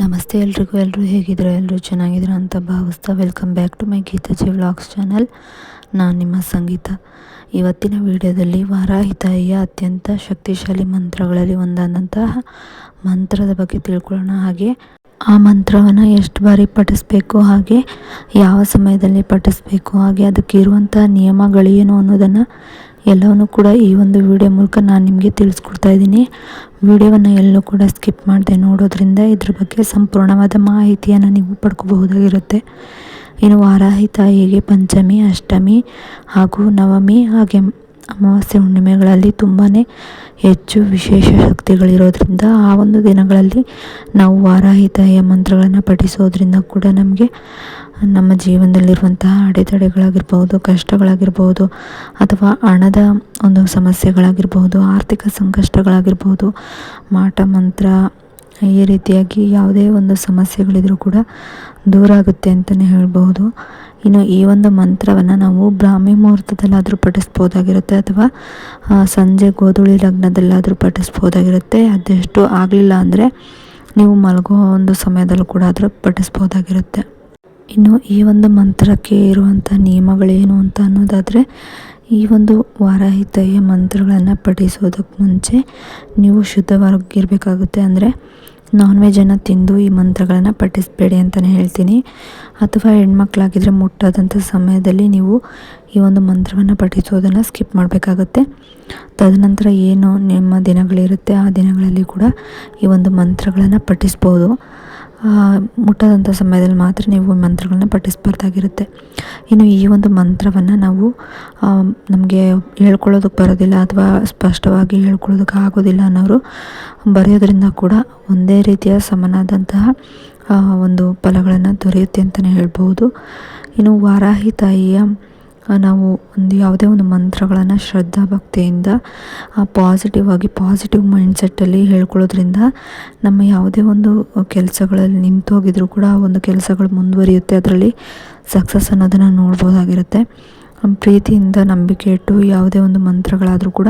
ನಮಸ್ತೆ ಎಲ್ಲರೂ ಹೇಗಿದ್ದೀರಾ? ಎಲ್ಲರೂ ಚೆನ್ನಾಗಿದ್ದೀರಾ ಅಂತ ಭಾವಿಸ್ತಾ welcome back to my Geetaji vlogs channel. ನಾನು ನಿಮ್ಮ ಸಂಗೀತ. ಇವತ್ತಿನ ವಿಡಿಯೋದಲ್ಲಿ ವಾರಾಹಿ ತಾಯಿಯ ಅತ್ಯಂತ ಶಕ್ತಿಶಾಲಿ ಮಂತ್ರಗಳಲ್ಲಿ ಒಂದಾದಂತಹ ಮಂತ್ರದ ಬಗ್ಗೆ ತಿಳ್ಕೊಳ್ಳೋಣ. ಹಾಗೆ ಆ ಮಂತ್ರವನ್ನು ಎಷ್ಟು ಬಾರಿ ಪಠಿಸಬೇಕು, ಹಾಗೆ ಯಾವ ಸಮಯದಲ್ಲಿ ಪಠಿಸಬೇಕು, ಹಾಗೆ ಅದಕ್ಕೆ ಇರುವಂತಹ ನಿಯಮಗಳೇನು ಅನ್ನೋದನ್ನು ಎಲ್ಲವನ್ನೂ ಕೂಡ ಈ ಒಂದು ವಿಡಿಯೋ ಮೂಲಕ ನಾನು ನಿಮಗೆ ತಿಳಿಸ್ಕೊಡ್ತಾ ಇದ್ದೀನಿ. ವಿಡಿಯೋವನ್ನು ಎಲ್ಲೂ ಕೂಡ ಸ್ಕಿಪ್ ಮಾಡದೆ ನೋಡೋದ್ರಿಂದ ಇದ್ರ ಬಗ್ಗೆ ಸಂಪೂರ್ಣವಾದ ಮಾಹಿತಿಯನ್ನು ನೀವು ಪಡ್ಕೋಬಹುದಾಗಿರುತ್ತೆ. ಇನ್ನು ವಾರಾಹಿ ತಾಯಿಗೆ ಪಂಚಮಿ, ಅಷ್ಟಮಿ ಹಾಗೂ ನವಮಿ ಹಾಗೆ ಅಮಾವಾಸ್ಯೆ ಹುಣ್ಣಿಮೆಗಳಲ್ಲಿ ತುಂಬಾ ಹೆಚ್ಚು ವಿಶೇಷ ಶಕ್ತಿಗಳಿರೋದ್ರಿಂದ ಆ ಒಂದು ದಿನಗಳಲ್ಲಿ ನಾವು ವಾರಾಹಿ ತಾಯಿಯ ಮಂತ್ರಗಳನ್ನು ಪಠಿಸೋದ್ರಿಂದ ಕೂಡ ನಮಗೆ ನಮ್ಮ ಜೀವನದಲ್ಲಿರುವಂತಹ ಅಡೆತಡೆಗಳಾಗಿರ್ಬೋದು, ಕಷ್ಟಗಳಾಗಿರ್ಬೋದು, ಅಥವಾ ಹಣದ ಒಂದು ಸಮಸ್ಯೆಗಳಾಗಿರ್ಬೋದು, ಆರ್ಥಿಕ ಸಂಕಷ್ಟಗಳಾಗಿರ್ಬೋದು, ಮಾಟ ಮಂತ್ರ ಈ ರೀತಿಯಾಗಿ ಯಾವುದೇ ಒಂದು ಸಮಸ್ಯೆಗಳಿದ್ರೂ ಕೂಡ ದೂರ ಆಗುತ್ತೆ ಅಂತಲೇ ಹೇಳ್ಬೋದು. ಇನ್ನು ಈ ಒಂದು ಮಂತ್ರವನ್ನು ನಾವು ಬ್ರಾಹ್ಮಿ ಮುಹೂರ್ತದಲ್ಲಾದರೂ ಪಠಿಸ್ಬೋದಾಗಿರುತ್ತೆ, ಅಥವಾ ಸಂಜೆ ಗೋಧೂಳಿ ಲಗ್ನದಲ್ಲಾದರೂ ಪಠಿಸ್ಬೋದಾಗಿರುತ್ತೆ. ಅದೆಷ್ಟು ಆಗಲಿಲ್ಲ ಅಂದರೆ ನೀವು ಮಲಗೋ ಒಂದು ಸಮಯದಲ್ಲೂ ಕೂಡ ಆದರೂ ಪಠಿಸ್ಬೋದಾಗಿರುತ್ತೆ. ಇನ್ನು ಈ ಒಂದು ಮಂತ್ರಕ್ಕೆ ಇರುವಂಥ ನಿಯಮಗಳೇನು ಅಂತ ಅನ್ನೋದಾದರೆ, ಈ ಒಂದು ವಾರಾಹಿ ತಾಯಿಯ ಮಂತ್ರಗಳನ್ನು ಪಠಿಸೋದಕ್ಕೆ ಮುಂಚೆ ನೀವು ಶುದ್ಧವಾಗಿರಬೇಕಾಗುತ್ತೆ. ಅಂದರೆ ನಾನ್ ವೆಜ್ಜನ್ನು ತಿಂದು ಈ ಮಂತ್ರಗಳನ್ನು ಪಠಿಸಬೇಡಿ ಅಂತಲೇ ಹೇಳ್ತೀನಿ. ಅಥವಾ ಹೆಣ್ಮಕ್ಳಾಗಿದ್ದರೆ ಮುಟ್ಟಾದಂಥ ಸಮಯದಲ್ಲಿ ನೀವು ಈ ಒಂದು ಮಂತ್ರವನ್ನು ಪಠಿಸೋದನ್ನು ಸ್ಕಿಪ್ ಮಾಡಬೇಕಾಗುತ್ತೆ. ತದನಂತರ ಏನು ನಿಮ್ಮ ದಿನಗಳಿರುತ್ತೆ ಆ ದಿನಗಳಲ್ಲಿ ಕೂಡ ಈ ಒಂದು ಮಂತ್ರಗಳನ್ನು ಪಠಿಸ್ಬೋದು. ಮುಟ್ಟದಂಥ ಸಮಯದಲ್ಲಿ ಮಾತ್ರ ನೀವು ಮಂತ್ರಗಳನ್ನ ಪಠಿಸಬಾರ್ದಾಗಿರುತ್ತೆ. ಇನ್ನು ಈ ಒಂದು ಮಂತ್ರವನ್ನು ನಾವು ನಮಗೆ ಹೇಳ್ಕೊಳ್ಳೋದಕ್ಕೆ ಬರೋದಿಲ್ಲ ಅಥವಾ ಸ್ಪಷ್ಟವಾಗಿ ಹೇಳ್ಕೊಳ್ಳೋದಕ್ಕೆ ಆಗೋದಿಲ್ಲ ಅನ್ನೋರು ಬರೆಯೋದ್ರಿಂದ ಕೂಡ ಒಂದೇ ರೀತಿಯ ಸಮನಾದಂತಹ ಒಂದು ಫಲಗಳನ್ನು ದೊರೆಯುತ್ತೆ ಅಂತಲೇ ಹೇಳ್ಬೋದು. ಇನ್ನು ವಾರಾಹಿ ತಾಯಿಯ ನಾವು ಒಂದು ಯಾವುದೇ ಒಂದು ಮಂತ್ರಗಳನ್ನು ಶ್ರದ್ಧಾ ಭಕ್ತಿಯಿಂದ ಪಾಸಿಟಿವ್ ಮೈಂಡ್ಸೆಟ್ಟಲ್ಲಿ ಹೇಳ್ಕೊಳ್ಳೋದ್ರಿಂದ ನಮ್ಮ ಯಾವುದೇ ಒಂದು ಕೆಲಸಗಳಲ್ಲಿ ನಿಂತೋಗಿದ್ರೂ ಕೂಡ ಆ ಒಂದು ಕೆಲಸಗಳು ಮುಂದುವರಿಯುತ್ತೆ. ಅದರಲ್ಲಿ ಸಕ್ಸಸ್ ಅನ್ನೋದನ್ನು ನೋಡ್ಬೋದಾಗಿರುತ್ತೆ. ಪ್ರೀತಿಯಿಂದ ನಂಬಿಕೆ ಇಟ್ಟು ಯಾವುದೇ ಒಂದು ಮಂತ್ರಗಳಾದರೂ ಕೂಡ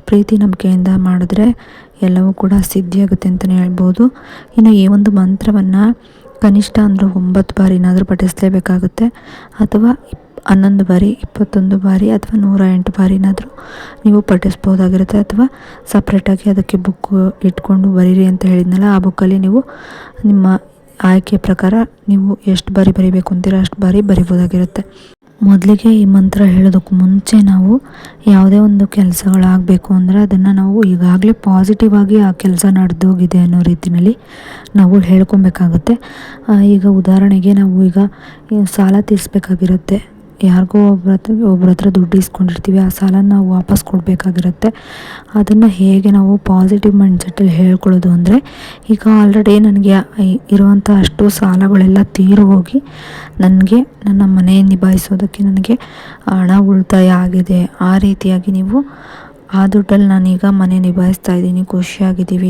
ಪ್ರೀತಿ ನಂಬಿಕೆಯಿಂದ ಮಾಡಿದ್ರೆ ಎಲ್ಲವೂ ಕೂಡ ಸಿದ್ಧಿಯಾಗುತ್ತೆ ಅಂತಲೇ ಹೇಳ್ಬೋದು. ಇನ್ನು ಈ ಒಂದು ಮಂತ್ರವನ್ನು ಕನಿಷ್ಠ ಅಂದರೆ 9 ಬಾರಿನಾದರೂ ಪಠಿಸಲೇಬೇಕಾಗುತ್ತೆ, ಅಥವಾ 11 ಬಾರಿ, 21 ಬಾರಿ, ಅಥವಾ 108 ಬಾರಿನಾದರೂ ನೀವು ಪಠಿಸ್ಬೋದಾಗಿರುತ್ತೆ. ಅಥವಾ ಸಪ್ರೇಟಾಗಿ ಅದಕ್ಕೆ ಬುಕ್ಕು ಇಟ್ಕೊಂಡು ಬರೀರಿ ಅಂತ ಹೇಳಿದ್ನಲ್ಲ, ಆ ಬುಕ್ಕಲ್ಲಿ ನೀವು ನಿಮ್ಮ ಆಯ್ಕೆ ಪ್ರಕಾರ ನೀವು ಎಷ್ಟು ಬಾರಿ ಬರಿಬೇಕು ಅಂತೀರ ಅಷ್ಟು ಬಾರಿ ಬರಿಬೋದಾಗಿರುತ್ತೆ. ಮೊದಲಿಗೆ ಈ ಮಂತ್ರ ಹೇಳೋದಕ್ಕೆ ಮುಂಚೆ ನಾವು ಯಾವುದೇ ಒಂದು ಕೆಲಸಗಳಾಗಬೇಕು ಅಂದರೆ ಅದನ್ನು ನಾವು ಈಗಾಗಲೇ ಪಾಸಿಟಿವ್ ಆಗಿ ಆ ಕೆಲಸ ನಡೆದೋಗಿದೆ ಅನ್ನೋ ರೀತಿಯಲ್ಲಿ ನಾವು ಹೇಳ್ಕೊಬೇಕಾಗುತ್ತೆ. ಈಗ ಉದಾಹರಣೆಗೆ ನಾವು ಈಗ ಸಾಲ ತೀರಿಸ್ಬೇಕಾಗಿರುತ್ತೆ. ಯಾರಿಗೋ ಒಬ್ಬರ ಹತ್ರ ದುಡ್ಡು ಇಸ್ಕೊಂಡಿರ್ತೀವಿ, ಆ ಸಾಲನ ನಾವು ವಾಪಸ್ ಕೊಡಬೇಕಾಗಿರುತ್ತೆ. ಅದನ್ನು ಹೇಗೆ ನಾವು ಪಾಸಿಟಿವ್ ಮೈಂಡ್ಸೆಟ್ಟಲ್ಲಿ ಹೇಳ್ಕೊಳ್ಳೋದು ಅಂದರೆ, ಈಗ ಆಲ್ರೆಡಿ ನನಗೆ ಇರುವಂಥ ಅಷ್ಟು ಸಾಲಗಳೆಲ್ಲ ತೀರಿ ಹೋಗಿ ನನಗೆ ನನ್ನ ಮನೆ ನಿಭಾಯಿಸೋದಕ್ಕೆ ನನಗೆ ಹಣ ಉಳಿತಾಯ ಆಗಿದೆ. ಆ ರೀತಿಯಾಗಿ ನೀವು ಆ ದುಡ್ಡಲ್ಲಿ ನಾನೀಗ ಮನೆ ನಿಭಾಯಿಸ್ತಾ ಇದ್ದೀನಿ, ಖುಷಿಯಾಗಿದ್ದೀವಿ,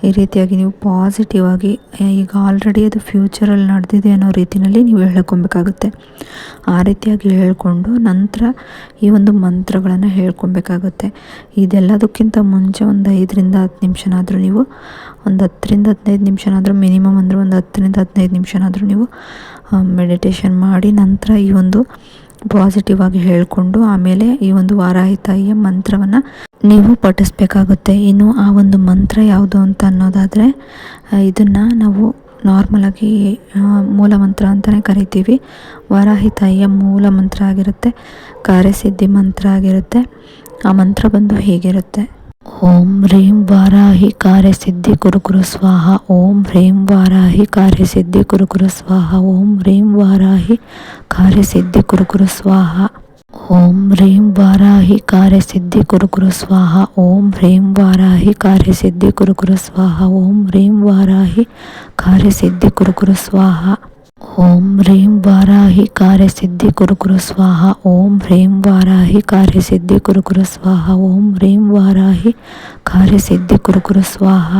ಈ ರೀತಿಯಾಗಿ ನೀವು ಪಾಸಿಟಿವ್ ಆಗಿ ಈಗ ಆಲ್ರೆಡಿ ಅದು ಫ್ಯೂಚರಲ್ಲಿ ನಡೆದಿದೆ ಅನ್ನೋ ರೀತಿಯಲ್ಲಿ ನೀವು ಹೇಳ್ಕೊಬೇಕಾಗುತ್ತೆ. ಆ ರೀತಿಯಾಗಿ ಹೇಳ್ಕೊಂಡು ನಂತರ ಈ ಒಂದು ಮಂತ್ರಗಳನ್ನು ಹೇಳ್ಕೊಬೇಕಾಗುತ್ತೆ. ಇದೆಲ್ಲದಕ್ಕಿಂತ ಮುಂಚೆ ಒಂದು 5ರಿಂದ 10 ನಿಮಿಷನಾದರೂ ನೀವು ಒಂದು 10ರಿಂದ 15 ನಿಮಿಷನಾದರೂ ಮಿನಿಮಮ್ ಅಂದರೆ ಒಂದು 10ರಿಂದ 15 ನಿಮಿಷನಾದರೂ ನೀವು ಮೆಡಿಟೇಷನ್ ಮಾಡಿ ನಂತರ ಈ ಒಂದು ಪಾಸಿಟಿವ್ ಆಗಿ ಹೇಳಿಕೊಂಡು ಆಮೇಲೆ ಈ ಒಂದು ವಾರಾಹಿ ತಾಯಿಯ ಮಂತ್ರವನ್ನು ನೀವು ಪಠಿಸ್ಬೇಕಾಗುತ್ತೆ. ಇನ್ನು ಆ ಒಂದು ಮಂತ್ರ ಯಾವುದು ಅಂತ ಅನ್ನೋದಾದರೆ, ಇದನ್ನು ನಾವು ನಾರ್ಮಲಾಗಿ ಮೂಲ ಮಂತ್ರ ಅಂತಲೇ ಕರಿತೀವಿ. ವಾರಾಹಿ ತಾಯಿಯ ಮೂಲ ಮಂತ್ರ ಆಗಿರುತ್ತೆ, ಕಾರ್ಯಸಿದ್ಧಿ ಮಂತ್ರ ಆಗಿರುತ್ತೆ. ಆ ಮಂತ್ರ ಬಂದು ಹೇಗಿರುತ್ತೆ: ಓಂ ಹ್ರೀಂ ವಾರಾಹಿ ಕಾರ್ಯಸಿದ್ಧಿ ಕುರುಕುರು ಸ್ವಾಹ. ಓಂ ಹ್ರೀಂ ವಾರಾಹಿ ಕಾರ್ಯಸಿದ್ಧಿ ಕುರುಕುರು ಸ್ವಾಹ. ಓಂ ಹ್ರೀಂ ವಾರಾಹಿ ಕಾರ್ಯಸಿದ್ಧಿ ಕುರುಕುರು ಸ್ವಾಹ. ಓಂ ಹ್ರೀಂ ವಾರಾಹಿ ಕಾರ್ಯಸಿದ್ಧಿ ಕುರುಕುರು ಸ್ವಾಹ. ಓಂ ಹ್ರೀಂ ವಾರಾಹಿ ಕಾರ್ಯಸಿದ್ಧಿ ಕುರುಕುರು ಸ್ವಾಹ. ಓಂ ಹ್ರೀಂ ವಾರಾಹಿ ಕಾರ್ಯಸಿದ್ಧಿ ಕುರುಕುರು ಸ್ವಾಹ. ಓಂ ಹ್ರೀಂ ವಾರಾಹಿ ಕಾರ್ಯಸಿದ್ಧಿ ಕುರುಕುರು ಸ್ವಾಹ. ಓಂ ಹ್ರೀಂ ವಾರಾಹಿ ಕಾರ್ಯಸಿದ್ಧಿ ಕುರುಕುರು ಸ್ವಾಹ. ಓಂ ಹ್ರೀಂ ವಾರಾಹಿ ಕಾರ್ಯಸಿದ್ಧಿ ಕುರುಕುರು ಸ್ವಾಹ.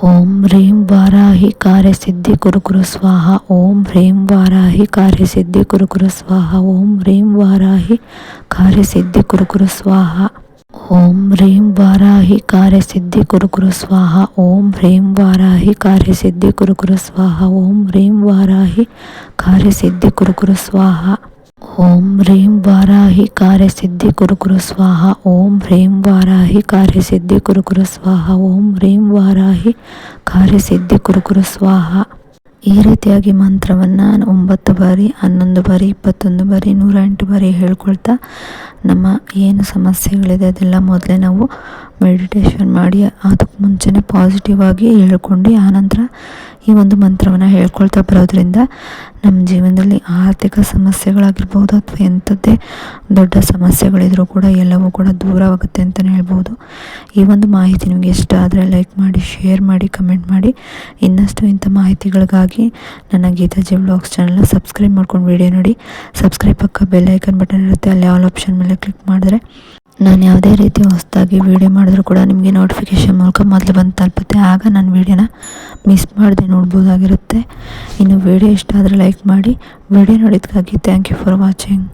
ಓಂ ಹ್ರೀಂ ವಾರಾಹಿ ಕಾರ್ಯಸಿದ್ಧಿ ಕುರುಕುರು ಸ್ವಾಹ. ಓಂ ಹ್ರೀಂ ವಾರಾಹಿ ಕಾರ್ಯಸಿದ್ಧಿ ಕುರುಕುರು ಸ್ವಾಹ. ಓಂ ಹ್ರೀಂ ವಾರಾಹಿ ಕಾರ್ಯಸಿದ್ಧಿ ಕುರುಕುರು ಸ್ವಾಹ. ಓಂ ಹ್ರೀಂ ವಾರಾಹಿ ಕಾರ್ಯಸಿದ್ಧಿ ಕುರುಕುರು ಸ್ವಾಹ. ಓಂ ಹ್ರೀಂ ವಾರಾಹಿ ಕಾರ್ಯಸಿದ್ಧಿ ಕುರುಕುರು ಸ್ವಾಹ. ಓಂ ಹ್ರೀಂ ವಾರಾಹಿ ಕಾರ್ಯಸಿದ್ಧಿ ಕುರುಕುರು ಸ್ವಾಹ. ಓಂ ಹ್ರೀಂ ವಾರಾಹಿ ಕಾರ್ಯಸಿದ್ಧಿ ಕುರುಕುರು ಸ್ವಾಹ. ಓಂ ಹ್ರೀಂ ವಾರಾಹಿ ಕಾರ್ಯಸಿದ್ಧಿ ಕುರುಕುರು ಸ್ವಾಹ. ಓಂ ಹ್ರೀಂ ವಾರಾಹಿ ಕಾರ್ಯಸಿದ್ಧಿ ಕುರುಕುರು ಸ್ವಾಹ. ಈ ರೀತಿಯಾಗಿ ಮಂತ್ರವನ್ನು 9 ಬಾರಿ, 11 ಬಾರಿ, 21 ಬಾರಿ, 108 ಬಾರಿ ಹೇಳ್ಕೊಳ್ತಾ ನಮ್ಮ ಏನು ಸಮಸ್ಯೆಗಳಿದೆ ಅದೆಲ್ಲ ಮೊದಲೇ ನಾವು ಮೆಡಿಟೇಷನ್ ಮಾಡಿ ಅದಕ್ಕೆ ಮುಂಚೆನೇ ಪಾಸಿಟಿವ್ ಆಗಿ ಹೇಳ್ಕೊಂಡು ಆನಂತರ ಈ ಒಂದು ಮಂತ್ರವನ್ನು ಹೇಳ್ಕೊಳ್ತಾ ಬರೋದ್ರಿಂದ ನಮ್ಮ ಜೀವನದಲ್ಲಿ ಆರ್ಥಿಕ ಸಮಸ್ಯೆಗಳಾಗಿರ್ಬೋದು ಅಥವಾ ಎಂಥದ್ದೇ ದೊಡ್ಡ ಸಮಸ್ಯೆಗಳಿದ್ರೂ ಕೂಡ ಎಲ್ಲವೂ ಕೂಡ ದೂರವಾಗುತ್ತೆ ಅಂತಲೇ ಹೇಳ್ಬೋದು. ಈ ಒಂದು ಮಾಹಿತಿ ನಿಮಗೆ ಇಷ್ಟ ಆದರೆ ಲೈಕ್ ಮಾಡಿ, ಶೇರ್ ಮಾಡಿ, ಕಮೆಂಟ್ ಮಾಡಿ. ಇನ್ನಷ್ಟು ಇಂಥ ಮಾಹಿತಿಗಳಿಗಾಗಿ ನನ್ನ ಗೀತಾಜಿ ವ್ಲಾಗ್ಸ್ ಚಾನಲ್ನ ಸಬ್ಸ್ಕ್ರೈಬ್ ಮಾಡ್ಕೊಂಡು ವಿಡಿಯೋ ನೋಡಿ. ಸಬ್ಸ್ಕ್ರೈಬ್ ಪಕ್ಕ ಬೆಲ್ ಐಕನ್ ಬಟನ್ ಇರುತ್ತೆ, ಅಲ್ಲಿ ಆಲ್ ಆಪ್ಷನ್ ಮೇಲೆ ಕ್ಲಿಕ್ ಮಾಡಿದ್ರೆ ನಾನು ಯಾವುದೇ ರೀತಿ ಹೊಸದಾಗಿ ವೀಡಿಯೋ ಮಾಡಿದ್ರು ಕೂಡ ನಿಮಗೆ ನೋಟಿಫಿಕೇಷನ್ ಮೂಲಕ ಮೊದಲು ಬಂದು ತಲುಪುತ್ತೆ. ಆಗ ನಾನು ವೀಡಿಯೋನ ಮಿಸ್ ಮಾಡದೆ ನೋಡ್ಬೋದಾಗಿರುತ್ತೆ. ಇನ್ನು ವೀಡಿಯೋ ಇಷ್ಟ ಆದರೆ ಲೈಕ್ ಮಾಡಿ. ವೀಡಿಯೋ ನೋಡಿದ್ದಕ್ಕಾಗಿ ಥ್ಯಾಂಕ್ ಯು ಫಾರ್ ವಾಚಿಂಗ್.